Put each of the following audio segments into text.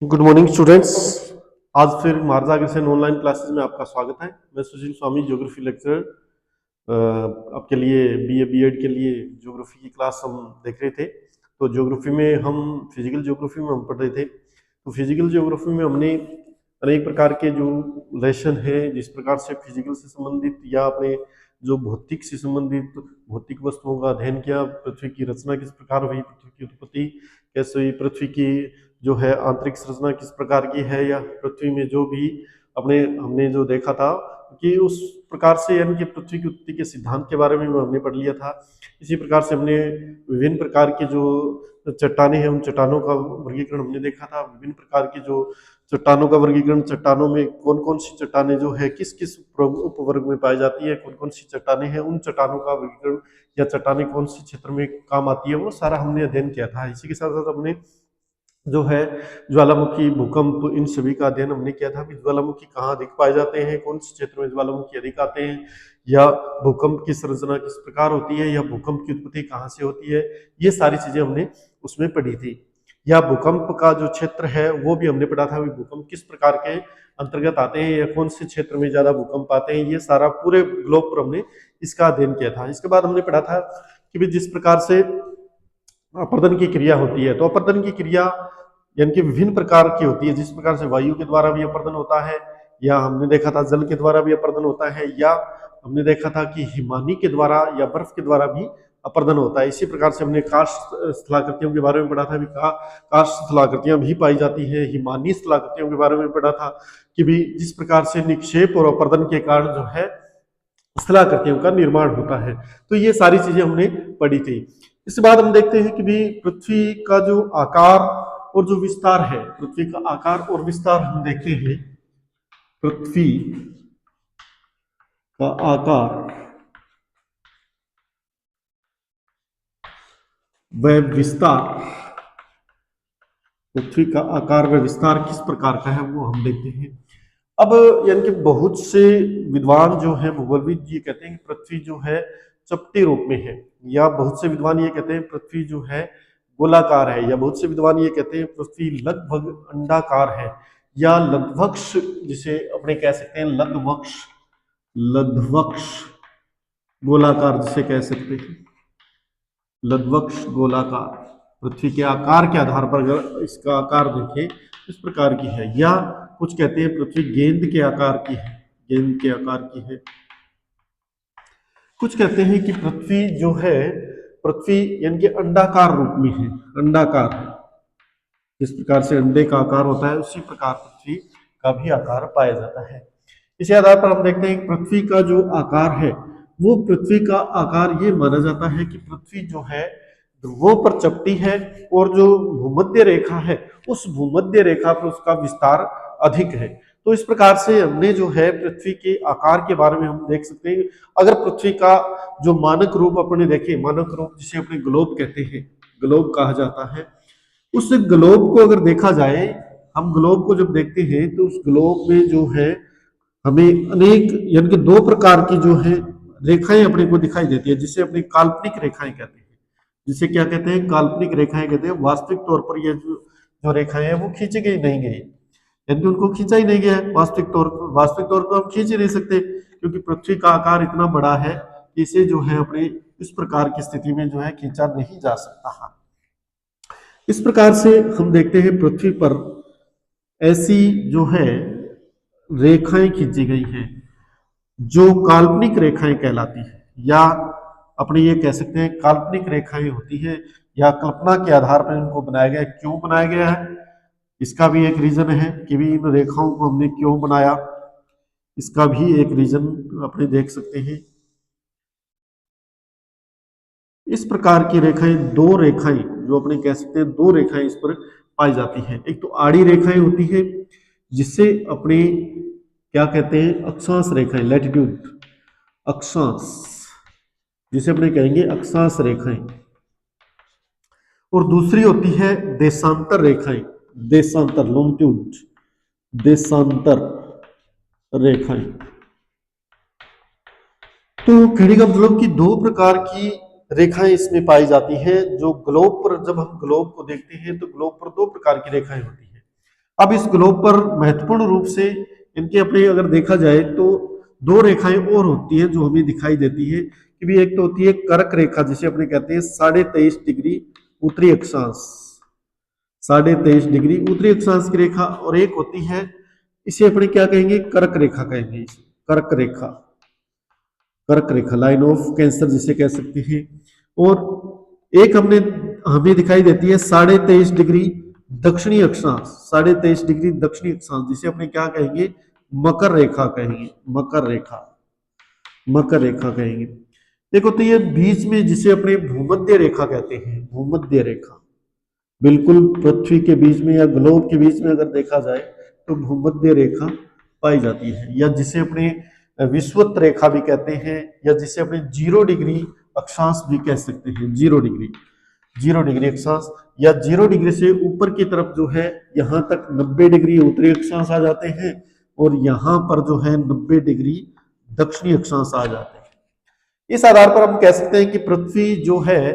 Good morning students. आज फिर मार्जागेशन online classes में आपका स्वागत है। मैं सुशील स्वामी, ज्योग्राफी लेक्चरर। आपके लिए बीए बीएड के लिए ज्योग्राफी की क्लास हम देख रहे थे। तो ज्योग्राफी में हम फिजिकल ज्योग्राफी में हम पढ़ रहे थे। तो फिजिकल ज्योग्राफी में हमने अनेक प्रकार के जो लेसन है, जिस प्रकार से फिजिकल से संबंधित या अपने जो भौतिक से संबंधित भौतिक वस्तुओं का अध्ययन किया। पृथ्वी की रचना किस प्रकार हुई, पृथ्वी की उत्पत्ति कैसे हुई, पृथ्वी की जो है आंतरिक संरचना किस प्रकार की है, या पृथ्वी में जो भी अपने हमने जो देखा था कि उस प्रकार से, यानी कि पृथ्वी की उत्पत्ति के सिद्धांत के बारे में हमने पढ़ लिया था। इसी प्रकार से हमने विभिन्न प्रकार के जो चट्टानें हैं, उन चट्टानों का वर्गीकरण हमने देखा था। विभिन्न प्रकार की जो चट्टानों का वर्गीकरण, चट्टानों में कौन कौन सी चट्टानें जो है किस किस उपवर्ग में पाई जाती है, कौन कौन सी चट्टानें हैं, उन चट्टानों का वर्गीकरण या चट्टानें कौन सी क्षेत्र में काम आती है, वो सारा हमने अध्ययन किया था। इसी के साथ साथ हमने जो है ज्वालामुखी, भूकंप, इन सभी का अध्ययन हमने किया था कि ज्वालामुखी कहाँ अधिक पाए जाते हैं, कौन से क्षेत्र में ज्वालामुखी अधिक आते हैं, या भूकंप की संरचना किस प्रकार होती है, या भूकंप की उत्पत्ति कहाँ से होती है। ये सारी चीजें हमने उसमें पढ़ी थी। या भूकंप का जो क्षेत्र है वो भी हमने पढ़ा था, भूकंप किस प्रकार के अंतर्गत आते हैं या कौन से क्षेत्र में ज्यादा भूकंप आते हैं। ये सारा पूरे ग्लोब पर हमने इसका अध्ययन किया था। इसके बाद हमने पढ़ा था कि जिस प्रकार से अपर्दन की क्रिया होती है, तो अपर्दन की क्रिया यानी कि विभिन्न प्रकार की होती है। जिस प्रकार से वायु के द्वारा भी अपर्दन होता है, या हमने देखा था जल के द्वारा भी अपर्दन होता है, या हमने देखा था कि हिमानी के द्वारा या बर्फ के द्वारा भी अपर्दन होता है। इसी प्रकार से हमने काष्ठ स्थलाकृतियों के बारे में पढ़ा था, काष्ठ स्थलाकृतियां भी पाई जाती है। हिमानी स्थलाकृतियों के बारे में पढ़ा था कि भी जिस प्रकार से निक्षेप और अपर्दन के कारण जो है स्थलाकृतियों का निर्माण होता है। तो ये सारी चीजें हमने पढ़ी थी। इसके बाद हम देखते हैं कि भी पृथ्वी का जो आकार और जो विस्तार है, पृथ्वी का आकार और विस्तार हम देखते हैं। पृथ्वी का आकार व विस्तार, पृथ्वी का आकार व विस्तार किस प्रकार का है वो हम देखते हैं। अब यानी कि बहुत से विद्वान जो है, भूगोलविद, ये कहते हैं कि पृथ्वी जो है चपटे रूप में है, या बहुत से विद्वान ये कहते हैं पृथ्वी जो है गोलाकार है, या बहुत से विद्वान ये कहते हैं पृथ्वी लगभग अंडाकार है, या लघ्वक्ष, जिसे अपने कह सकते हैं लघ्वक्ष, लघ्वक्ष गोलाकार जिसे कह सकते हैं, लघ्वक्ष गोलाकार। पृथ्वी के आकार के आधार पर अगर इसका आकार देखें इस प्रकार की है, या कुछ कहते हैं पृथ्वी गेंद के आकार की है, गेंद के आकार की है। कुछ कहते हैं कि पृथ्वी जो है, पृथ्वी यानी कि अंडाकार रूप में है, अंडाकार है। जिस प्रकार से अंडे का आकार होता है उसी प्रकार पृथ्वी का भी आकार पाया जाता है। इसी आधार पर हम देखते हैं कि पृथ्वी का जो आकार है, वो पृथ्वी का आकार ये माना जाता है कि पृथ्वी जो है ध्रुवों पर चपटी है, और जो भूमध्य रेखा है उस भूमध्य रेखा पर उसका विस्तार अधिक है। तो इस प्रकार से हमने जो है पृथ्वी के आकार के बारे में हम देख सकते हैं। अगर पृथ्वी का जो मानक रूप अपने देखें, मानक रूप जिसे अपने ग्लोब कहते हैं, ग्लोब कहा जाता है, उस ग्लोब को अगर देखा जाए, हम ग्लोब को जब देखते हैं तो उस ग्लोब में जो है हमें अनेक यानी कि दो प्रकार की जो है रेखाएं अपने को दिखाई देती है, जिसे अपनी काल्पनिक रेखाएं कहते हैं। जिसे क्या कहते हैं? काल्पनिक रेखाएं कहते हैं। वास्तविक तौर पर ये जो रेखाएं हैं वो खींची गई नहीं गई, यानी उनको खींचा ही नहीं गया है। वास्तविक तौर पर हम खींच ही नहीं सकते, क्योंकि पृथ्वी का आकार इतना बड़ा है कि इसे जो है अपने इस प्रकार की स्थिति में जो है खींचा नहीं जा सकता। इस प्रकार से हम देखते हैं पृथ्वी पर ऐसी जो है रेखाएं खींची गई हैं जो काल्पनिक रेखाएं कहलाती है, या अपने ये कह सकते हैं काल्पनिक रेखाएं होती है, या कल्पना के आधार पर इनको बनाया गया है। क्यों बनाया गया है, इसका भी एक रीजन है कि भी इन रेखाओं को हमने क्यों बनाया, इसका भी एक रीजन अपने देख सकते हैं। इस प्रकार की रेखाएं, दो रेखाएं जो अपने कह सकते हैं, दो रेखाएं इस पर पाई जाती हैं। एक तो आड़ी रेखाएं होती है, जिससे अपने क्या कहते हैं, अक्षांश रेखाएं, लैटिट्यूड अक्षांश, जिसे अपने कहेंगे अक्षांश रेखाएं। और दूसरी होती है देशांतर रेखाएं, देशांतर, लॉन्गिट्यूड, देशांतर रेखाएं। तो कहने का मतलब कि दो प्रकार की रेखाएं इसमें पाई जाती है। जो ग्लोब पर, जब हम ग्लोब को देखते हैं तो ग्लोब पर दो प्रकार की रेखाएं होती हैं। अब इस ग्लोब पर महत्वपूर्ण रूप से इनके अपने अगर देखा जाए तो दो रेखाएं और होती हैं जो हमें दिखाई देती है कि भी एक तो होती है कर्क रेखा जिसे अपने कहते हैं 23.5 डिग्री उत्तरी अक्षांश, 23.5 डिग्री उत्तरी अक्षांश की रेखा, और एक होती है इसे अपने क्या कहेंगे, कर्क रेखा कहेंगे, इसे कर्क रेखा, कर्क रेखा लाइन ऑफ कैंसर जिसे कह सकते हैं। और एक हमें दिखाई देती है 23.5 डिग्री दक्षिणी अक्षांश, 23.5 डिग्री दक्षिणी अक्षांश जिसे अपने क्या कहेंगे, मकर रेखा कहेंगे, मकर रेखा, मकर रेखा कहेंगे। एक होती है बीच में जिसे अपने भूमध्य रेखा कहते हैं, भूमध्य रेखा, बिल्कुल पृथ्वी के बीच में या ग्लोब के बीच में अगर देखा जाए तो भूमध्य रेखा पाई जाती है, या जिसे अपने विषुवत रेखा भी कहते हैं, या जिसे अपने 0 डिग्री अक्षांश भी कह सकते हैं, 0 डिग्री, 0 डिग्री अक्षांश, या 0 डिग्री से ऊपर की तरफ जो है यहाँ तक 90 डिग्री उत्तरी अक्षांश आ जाते हैं, और यहाँ पर जो है 90 डिग्री दक्षिणी अक्षांश आ जाते हैं। इस आधार पर हम कह सकते हैं कि पृथ्वी जो है,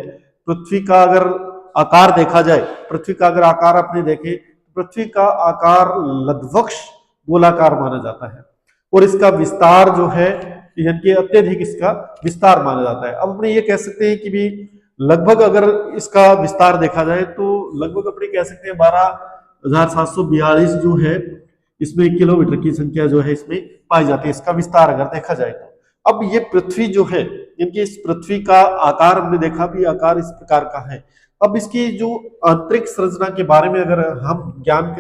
पृथ्वी का अगर आकार देखा जाए, पृथ्वी का अगर आकार आपने देखे, पृथ्वी का आकार लगभग गोलाकार माना जाता है, और इसका विस्तार जो है यानी कि अत्यधिक इसका विस्तार माना जाता है। अब अपने ये कह सकते हैं कि भी लगभग अगर इसका विस्तार देखा जाए तो लगभग अपने कह सकते हैं 12,742 जो है इसमें किलोमीटर की संख्या जो है इसमें पाई जाती है, इसका विस्तार अगर देखा जाए तो। अब ये पृथ्वी जो है, इनकी इस पृथ्वी का आकार हमने देखा भी, आकार इस प्रकार का है। अब इसकी जो आंतरिक संरचना के बारे में अगर हम ज्ञान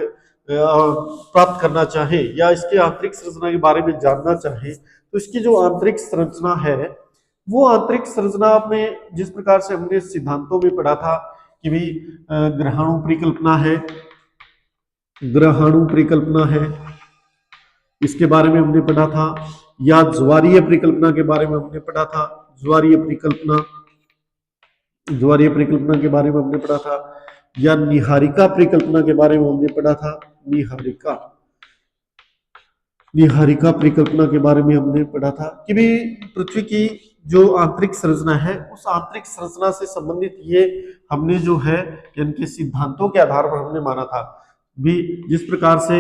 प्राप्त करना चाहे या इसके आंतरिक संरचना के बारे में जानना चाहे तो इसकी जो आंतरिक संरचना है, वो आंतरिक संरचना अपने जिस प्रकार से हमने सिद्धांतों में पढ़ा था कि भी ग्रहाणु परिकल्पना है, ग्रहाणु परिकल्पना है, इसके बारे में हमने पढ़ा था, या ज्वारीय परिकल्पना के बारे में हमने पढ़ा था, ज्वारीय परिकल्पना, ज्वारीय परिकल्पना के बारे में हमने पढ़ा था, या निहारिका परिकल्पना के बारे में हमने पढ़ा था, निहारिका, निहारिका परिकल्पना के बारे में हमने पढ़ा था कि भी पृथ्वी की जो आंतरिक संरचना है उस आंतरिक संरचना से संबंधित ये हमने जो है इनके सिद्धांतों के आधार पर हमने माना था भी, जिस प्रकार से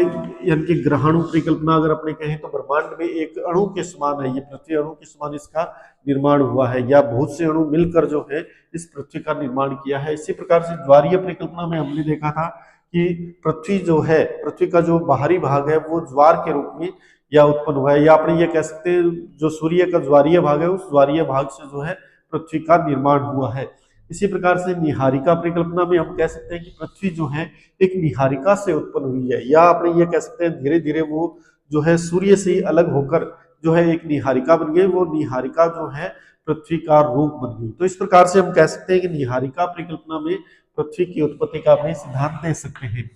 यानी ग्रहाणु परिकल्पना अगर अपने कहें तो ब्रह्मांड में एक अणु के समान है, ये पृथ्वी अणु के समान इसका निर्माण हुआ है, या बहुत से अणु मिलकर जो है इस पृथ्वी का निर्माण किया है। इसी प्रकार से ज्वारीय परिकल्पना में हमने देखा था कि पृथ्वी जो है, पृथ्वी का जो बाहरी भाग है वो ज्वार के रूप में या उत्पन्न हुआ है, या अपने ये कह सकते हैं जो सूर्य का ज्वारीय भाग है उस ज्वारीय भाग से जो है पृथ्वी का निर्माण हुआ है। इसी प्रकार से निहारिका परिकल्पना में हम कह सकते हैं कि पृथ्वी जो है एक निहारिका से उत्पन्न हुई है, या अपने ये कह सकते हैं धीरे धीरे वो जो है सूर्य से ही अलग होकर जो है एक निहारिका बन गई, वो निहारिका जो है पृथ्वी का रूप बन गई। तो इस प्रकार से हम कह सकते हैं कि निहारिका परिकल्पना में पृथ्वी की उत्पत्ति का अपने सिद्धांत दे सकते हैं।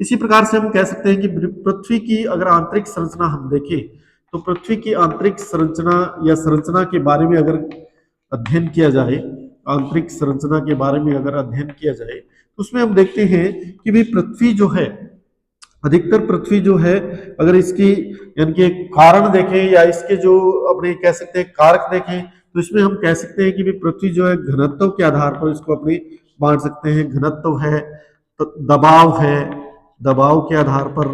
इसी प्रकार से हम कह सकते हैं कि पृथ्वी की अगर आंतरिक संरचना हम देखें तो पृथ्वी की आंतरिक संरचना या संरचना के बारे में अगर अध्ययन किया जाए, आंतरिक संरचना के बारे में अगर अध्ययन किया जाए तो उसमें हम देखते हैं कि भी पृथ्वी जो है, अधिकतर पृथ्वी जो है अगर इसकी यानी कि कारण देखें या इसके जो अपने कह सकते हैं कारक देखें तो इसमें हम कह सकते हैं कि भी पृथ्वी जो है घनत्व के आधार पर इसको अपने बांट सकते हैं। घनत्व है, तो दबाव है, दबाव के आधार पर,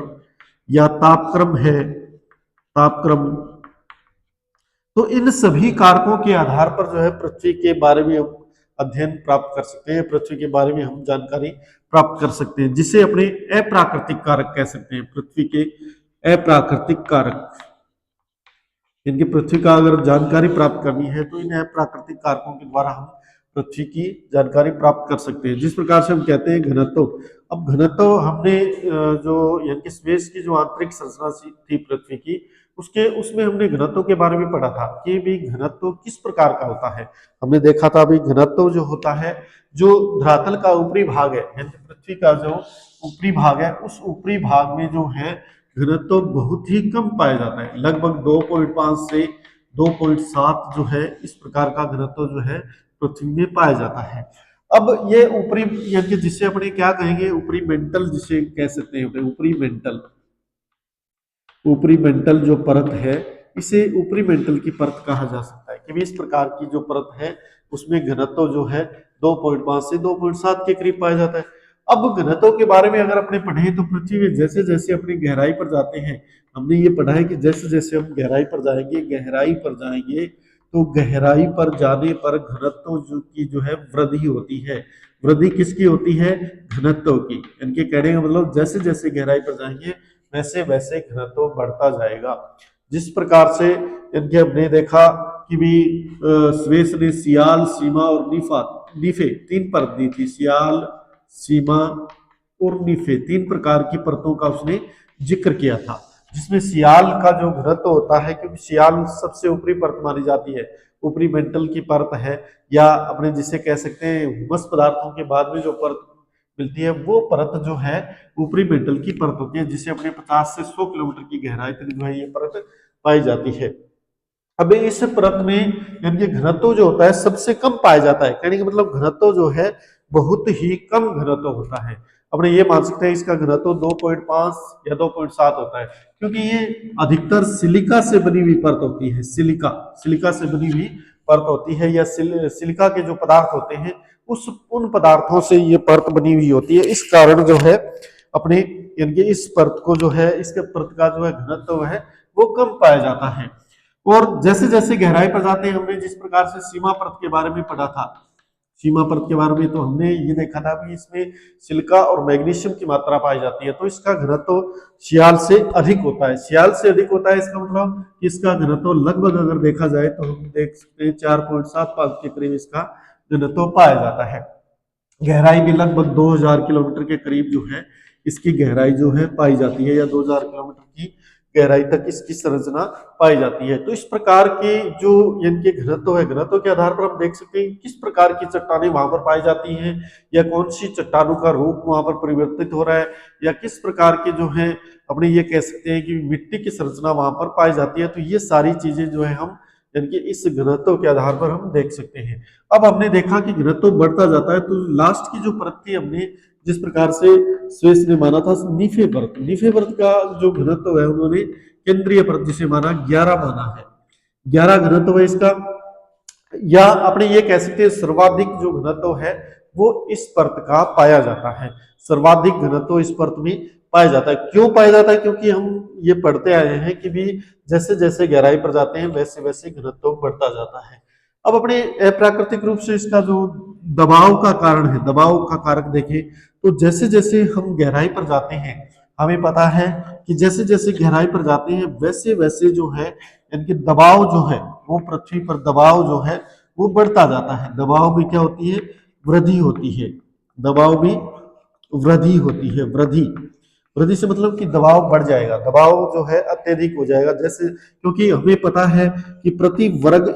या तापक्रम है, तापक्रम, तो इन सभी कारकों के आधार पर जो है पृथ्वी के बारे में हम अध्ययन प्राप्त कर सकते हैं, पृथ्वी के बारे में हम जानकारी प्राप्त कर सकते हैं, जिसे अपने अप्राकृतिक कारक कह सकते हैं। पृथ्वी के अप्राकृतिक कारक, इनकी पृथ्वी का अगर जानकारी प्राप्त करनी है तो इन अप्राकृतिक कारकों के द्वारा हम पृथ्वी की जानकारी प्राप्त कर सकते हैं। जिस प्रकार से हम कहते हैं घनत्व, अब घनत्व हमने जो यानी कि स्पेस की जो आंतरिक संरचना थी पृथ्वी की उसमें हमने घनत्व के बारे में पढ़ा था कि भी घनत्व किस प्रकार का होता है। हमने देखा था भी घनत्व जो होता है, जो धरातल का ऊपरी भाग है यानी पृथ्वी का जो ऊपरी भाग है उस ऊपरी भाग में जो है घनत्व बहुत ही कम पाया जाता है, लगभग 2.5 से 2.7 जो है इस प्रकार का घनत्व जो है पृथ्वी में पाया जाता है। अब ये ऊपरी यानी कि जिसे अपने क्या कहेंगे, ऊपरी मेंटल जिसे कह सकते हैं, ऊपरी मेंटल, ऊपरी मेंटल जो परत है इसे ऊपरी मेंटल की परत कहा जा सकता है कि इस प्रकार की जो परत है उसमें घनत्व जो है 2.5 से 2.7 के करीब पाया जाता है। अब घनत्व के बारे में अगर अपने पढ़े तो पृथ्वी में जैसे जैसे अपनी गहराई पर जाते हैं, हमने ये पढ़ा है कि जैसे जैसे हम गहराई पर जाएंगे तो गहराई पर जाने पर घनत्व जो है वृद्धि होती है। वृद्धि किसकी होती है? घनत्व की। इनके कहने का मतलब जैसे जैसे गहराई पर जाएंगे वैसे वैसे घनत्व बढ़ता जाएगा। जिस प्रकार से इनके हमने देखा कि भी स्वेस ने सियाल, सीमा और नीफे तीन परत दी थी। सियाल, सीमा और नीफे तीन प्रकार की परतों का उसने जिक्र किया था, जिसमें सियाल का जो घनत्व होता है, क्योंकि सियाल सबसे ऊपरी परत मानी जाती है, ऊपरी मेंटल की परत है, या अपने जिसे कह सकते हैं हुमस पदार्थों के बाद में जो परत मिलती है वो परत जो है ऊपरी मेंटल की परत होती है, जिसे अपने 50 से 100 किलोमीटर की गहराई तक जो है ये परत पाई जाती है। अब इस परत में यानी घनत्व जो होता है सबसे कम पाया जाता है, कहने का मतलब घनत्व जो है बहुत ही कम घनत्व होता है। अपने ये मान सकते हैं इसका घनत्व 2.5 या 2.7 होता है, क्योंकि ये अधिकतर सिलिका से बनी हुई परत होती है। सिलिका से बनी हुई परत होती है, या सिलिका के जो पदार्थ होते हैं उन पदार्थों से ये परत बनी हुई होती है। इस कारण जो है अपने यानी इस परत को जो है, इसके परत का जो है घनत्व है वो कम पाया जाता है। और जैसे जैसे गहराई पर जाते हैं, हमने जिस प्रकार से सीमा परत के बारे में पढ़ा था, सीमा परत के बारे में तो हमने ये देखा था कि इसमें सिलिका और मैग्नीशियम की मात्रा पाई जाती है, तो इसका घनत्व सियाल से अधिक होता है। सियाल से अधिक होता है इसका मतलब इसका घनत्व लगभग अगर देखा जाए तो हम देख सकते हैं 4.75 के करीब इसका घनत्व पाया जाता है। गहराई भी लगभग 2000 किलोमीटर के करीब जो है इसकी गहराई जो है पाई जाती है, या 2000 किलोमीटर की गहराई तक इसकी संरचना पाई जाती है। तो इस प्रकार के जो इनके घनत्व है, घनत्व के आधार पर हम देख सकते हैं किस प्रकार की चट्टानें वहां पर पाई जाती हैं, या कौन सी चट्टानों का रूप वहां पर परिवर्तित हो रहा है, या किस प्रकार के जो है अपने ये कह सकते हैं कि मिट्टी की संरचना वहां पर पाई जाती है। तो ये सारी चीजें जो है हम यानी कि इस घनत्व के आधार पर हम देख सकते हैं। अब हमने देखा कि घनत्व बढ़ता जाता है, तो लास्ट की जो परत थी हमने जिस प्रकार से स्वेस ने माना था नीफे परत का जो घनत्व है उन्होंने केंद्रीय परत जिसे माना 11 माना है। 11 घनत्व है इसका, या अपने ये कह सकते हैं सर्वाधिक जो घनत्व है वो इस परत का पाया जाता है। सर्वाधिक घनत्व इस परत में पाया जाता है। क्यों पाया जाता है? क्योंकि हम ये पढ़ते आए हैं कि भी जैसे जैसे गहराई पर जाते हैं वैसे वैसे घनत्व बढ़ता जाता है। अब अपने प्राकृतिक रूप से इसका जो दबाव का कारण है, दबाव का कारक देखें तो जैसे जैसे हम गहराई पर जाते हैं, हमें पता है कि जैसे जैसे गहराई पर जाते हैं वैसे वैसे जो है इनके दबाव जो है वो पृथ्वी पर दबाव जो है वो बढ़ता जाता है। दबाव में क्या होती है? वृद्धि होती है। दबाव में वृद्धि होती है। वृद्धि से मतलब कि दबाव बढ़ जाएगा, दबाव जो है अत्यधिक हो जाएगा। जैसे क्योंकि हमें पता है कि प्रति वर्ग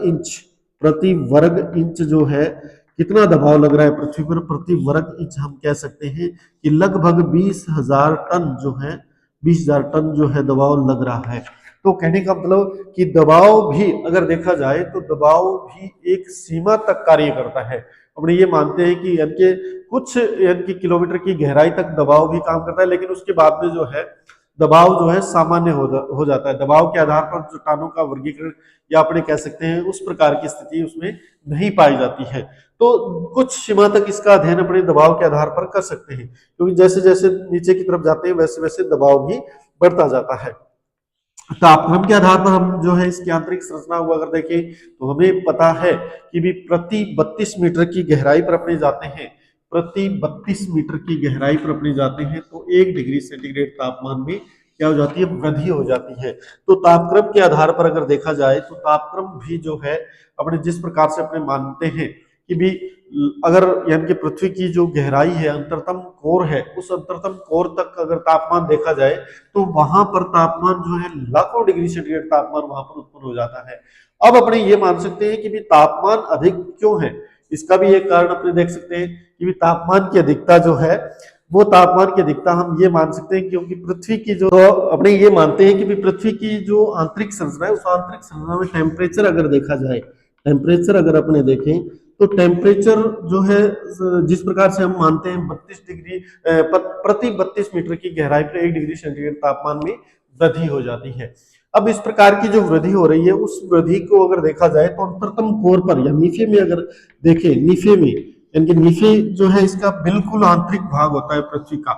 इंच जो है कितना दबाव लग रहा है पृथ्वी पर, प्रति वर्ग इंच हम कह सकते हैं कि लगभग 20,000 टन जो है 20,000 टन जो है दबाव लग रहा है। तो कहने का मतलब कि दबाव भी अगर देखा जाए तो दबाव भी एक सीमा तक कार्य करता है। अपने ये मानते हैं कि यानी कुछ यानी किलोमीटर की गहराई तक दबाव भी काम करता है, लेकिन उसके बाद में जो है दबाव जो है सामान्य हो जाता है। दबाव के आधार पर चट्टानों का वर्गीकरण या अपने कह सकते हैं उस प्रकार की स्थिति उसमें नहीं पाई जाती है। तो कुछ सीमा तक इसका अध्ययन अपने दबाव के आधार पर कर सकते हैं, क्योंकि जैसे जैसे नीचे की तरफ जाते हैं वैसे वैसे दबाव भी बढ़ता जाता है। तापक्रम के आधार पर हम जो है इसकी आंतरिक संरचना को अगर देखें तो हमें पता है कि भी प्रति 32 मीटर की गहराई पर अपने जाते हैं, प्रति 32 मीटर की गहराई पर अपने जाते हैं तो 1 डिग्री सेंटीग्रेड तापमान में क्या हो जाती है? वृद्धि हो जाती है। तो तापक्रम के आधार पर अगर देखा जाए तो तापक्रम भी जो है अपने जिस प्रकार से अपने मानते हैं कि भी अगर यानी कि पृथ्वी की जो गहराई है, अंतरतम कोर है, उस अंतरतम कोर तक अगर तापमान देखा जाए तो वहां पर तापमान जो है लाखों डिग्री सेंटीग्रेड तापमान वहां पर उत्पन्न हो जाता है। अब अपने ये मान सकते हैं कि भी तापमान अधिक क्यों है, इसका भी एक कारण अपने देख सकते हैं कि भी तापमान की अधिकता जो है वो तापमान की अधिकता हम ये मान सकते हैं क्योंकि पृथ्वी की जो अपने ये मानते हैं कि भी पृथ्वी की जो आंतरिक संरचना है उस आंतरिक संरचना में टेम्परेचर अगर देखा जाए, टेम्परेचर अगर अपने देखें तो टेम्परेचर जो है जिस प्रकार से हम मानते हैं 32 डिग्री प्रति 32 मीटर की गहराई पर 1 डिग्री सेंटीग्रेड तापमान में वृद्धि हो जाती है। अब इस प्रकार की जो वृद्धि हो रही है उस वृद्धि को अगर देखा जाए तो अंतरतम कोर पर या नीफे में अगर देखें, नीफे में यानी कि नीफे जो है इसका बिल्कुल आंतरिक भाग होता है पृथ्वी का,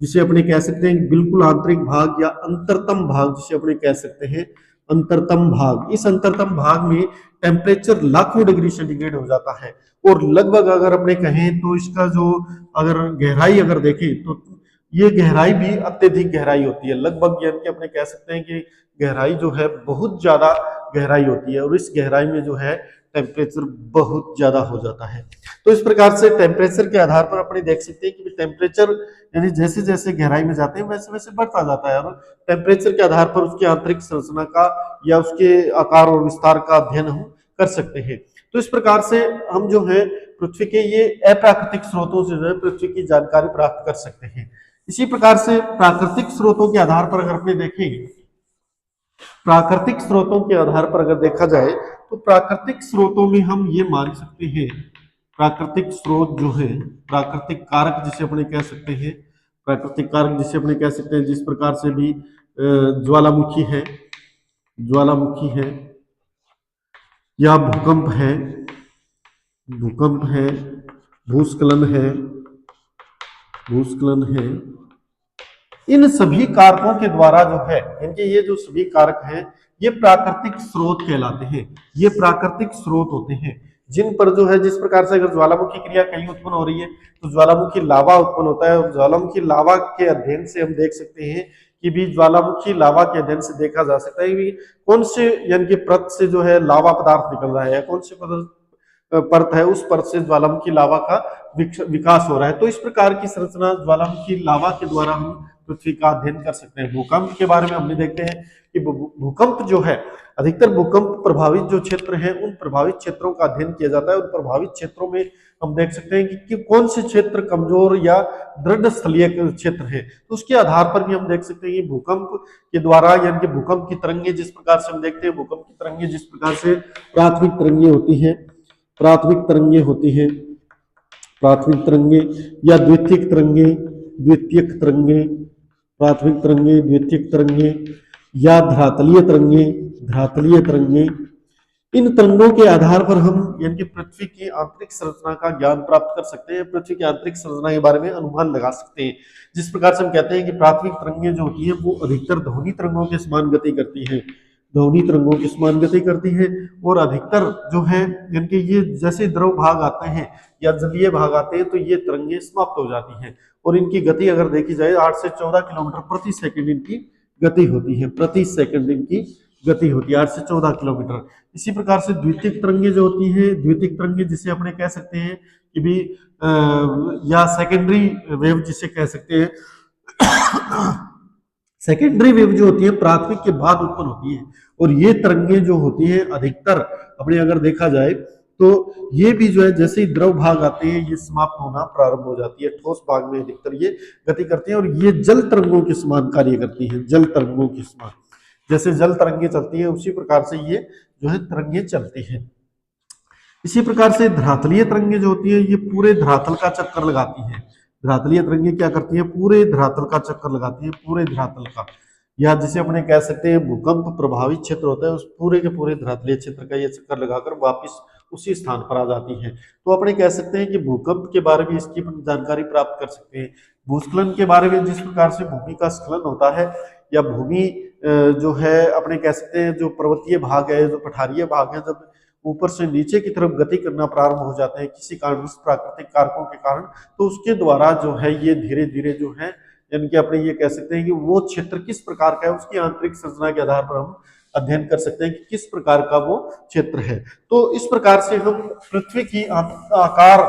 जिसे अपने कह सकते हैं बिल्कुल आंतरिक भाग या अंतरतम भाग, जिसे अपने कह सकते हैं अंतरतम भाग। इस अंतरतम भाग में टेम्परेचर लाखों डिग्री सेंटीग्रेड हो जाता है, और लगभग अगर अपने कहें तो इसका जो अगर गहराई अगर देखें तो ये गहराई भी अत्यधिक गहराई होती है, लगभग यानी कि अपने कह सकते हैं कि गहराई जो है बहुत ज्यादा गहराई होती है, और इस गहराई में जो है टेम्परेचर बहुत ज्यादा हो जाता है। तो इस प्रकार से टेम्परेचर के आधार पर अपने देख सकते हैं कि टेम्परेचर यानी जैसे जैसे गहराई में जाते हैं वैसे वैसे बढ़ता जाता है, और टेम्परेचर के आधार पर उसकी आंतरिक संरचना का या उसके आकार और विस्तार का अध्ययन हम कर सकते हैं। तो इस प्रकार से हम जो है पृथ्वी के ये अप्राकृतिक स्रोतों से जो है पृथ्वी की जानकारी प्राप्त कर सकते हैं। इसी प्रकार से प्राकृतिक स्रोतों के आधार पर अगर अपने देखें, प्राकृतिक स्रोतों के आधार पर अगर देखा जाए तो प्राकृतिक स्रोतों में हम ये मान सकते हैं, प्राकृतिक स्रोत जो है, प्राकृतिक कारक जिसे अपने कह सकते हैं, प्राकृतिक कारक जिसे अपने कह सकते हैं, जिस प्रकार से भी ज्वालामुखी है, ज्वालामुखी है या भूकंप है, भूकंप है, भूस्खलन है, भूस्खलन है, इन सभी कारकों के द्वारा जो है, इनके ये जो सभी कारक हैं ये प्राकृतिक स्रोत कहलाते हैं। ये प्राकृतिक स्रोत होते हैं जिन पर जो है, जिस प्रकार से अगर ज्वालामुखी क्रिया कहीं उत्पन्न हो रही है तो ज्वालामुखी लावा उत्पन्न होता है, और ज्वालामुखी लावा के अध्ययन से हम देख सकते हैं कि भी ज्वालामुखी लावा के अध्ययन से देखा जा सकता है कि कौन से यानी कि परत से जो है लावा पदार्थ निकल रहा है, या कौन से परत है उस परत से ज्वालामुखी लावा का विकास हो रहा है। तो इस प्रकार की संरचना ज्वालामुखी लावा के द्वारा हम पृथ्वी का अध्ययन कर सकते हैं। भूकंप के बारे में हमने देखते हैं कि भूकंप जो है, अधिकतर भूकंप प्रभावित जो क्षेत्र हैं उन प्रभावित क्षेत्रों का अध्ययन किया जाता है। उन प्रभावित क्षेत्रों में हम देख सकते हैं कि कौन से क्षेत्र कमजोर या दृढ़ स्थलीय क्षेत्र है, तो उसके आधार पर भी हम देख सकते हैं कि भूकंप के द्वारा यानी कि भूकंप की तरंगे जिस प्रकार से हम देखते हैं, भूकंप की तरंगे जिस प्रकार से प्राथमिक तरंगे होती हैं, प्राथमिक तरंगे होती हैं, प्राथमिक तरंगे या द्वितीयक तरंगे, द्वितीयक तरंगे, प्राथमिक तरंगे, द्वितीयक तरंगे या धरातलीय तरंगे, धरातलीय तरंगे, इन तरंगों के आधार पर हम यानी कि पृथ्वी की आंतरिक संरचना का ज्ञान प्राप्त कर सकते हैं, पृथ्वी की आंतरिक संरचना के बारे में अनुमान लगा सकते हैं। जिस प्रकार से हम कहते हैं कि प्राथमिक तरंगे जो होती है वो अधिकतर ध्वनि तरंगों के समान गति करती है, ध्वनि तरंगों की समान गति करती है, और अधिकतर जो है यानी कि ये जैसे द्रव भाग आते हैं या जलीय भाग आते हैं तो ये तरंगे समाप्त हो जाती हैं, और इनकी गति अगर देखी जाए 8 से 14 किलोमीटर प्रति सेकंड इनकी गति होती है, प्रति सेकंड इनकी गति होती है 8 से 14 किलोमीटर। इसी प्रकार से द्वितीयक तरंगे जो होती है, द्वितीयक तरंगे जिसे अपने कह सकते हैं कि भी या सेकेंडरी वेव जिसे कह सकते हैं, सेकेंडरी वेव जो होती है प्राथमिक के बाद उत्पन्न होती है, और ये तरंगे जो होती है अधिकतर अपने अगर देखा जाए तो ये भी जो है जैसे ही द्रव भाग आते हैं ये समाप्त होना प्रारंभ हो जाती है, ठोस भाग में अधिकतर ये गति करती है, और ये जल तरंगों के समान कार्य करती है, जल तरंगों के समान, जैसे जल तरंगे चलती है उसी प्रकार से ये जो है तरंगे चलती है। इसी प्रकार से धरातलीय तरंगे जो होती है ये पूरे धरातल का चक्कर लगाती है। धरातलीय तरंगे क्या करती है, पूरे धरातल का चक्कर लगाती है, पूरे धरातल का, या जिसे अपने कह सकते हैं भूकंप प्रभावित क्षेत्र होता है उस पूरे के पूरे धरातलीय क्षेत्र का ये चक्कर लगाकर वापिस उसी स्थान पर आ जाती है। तो अपने कह सकते हैं कि भूकंप के बारे में इसकी जानकारी प्राप्त कर सकते हैं। भूस्खलन के बारे में जिस प्रकार से भूमि का स्खलन होता है या भूमि जो है अपने कह सकते हैं जो पर्वतीय भाग है, जो पठारीय भाग है, जब ऊपर से नीचे की तरफ गति करना प्रारंभ हो जाते हैं किसी कारण प्राकृतिक कारकों के कारण, तो उसके द्वारा जो है ये धीरे धीरे जो है यानी कि अपने ये कह सकते हैं कि वो क्षेत्र किस प्रकार का है उसकी आंतरिक संरचना के आधार पर हम अध्ययन कर सकते हैं कि किस प्रकार का वो क्षेत्र है। तो इस प्रकार से हम पृथ्वी की आकार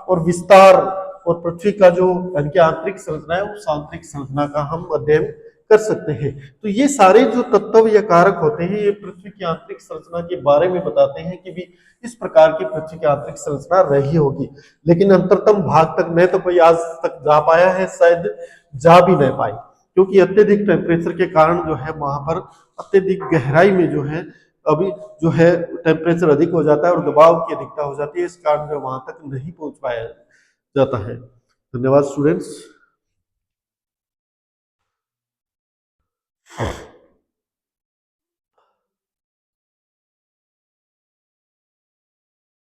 और विस्तार और पृथ्वी का जो यानी कि आंतरिक संरचना है उस आंतरिक संरचना का हम अध्ययन कर सकते हैं। तो ये सारे जो तत्व या कारक होते हैं ये पृथ्वी की आंतरिक संरचना के बारे में बताते हैं कि भी इस प्रकार की पृथ्वी की आंतरिक संरचना रही होगी, लेकिन अंतरतम भाग तक न तो कोई आज तक जा पाया है, शायद जा भी नहीं पाए, क्योंकि अत्यधिक टेम्परेचर के कारण जो है वहां पर अत्यधिक गहराई में जो है अभी जो है टेम्परेचर अधिक हो जाता है और दबाव की अधिकता हो जाती है, इस कारण जो वहां तक नहीं पहुंच पाया जाता है। धन्यवाद स्टूडेंट्स।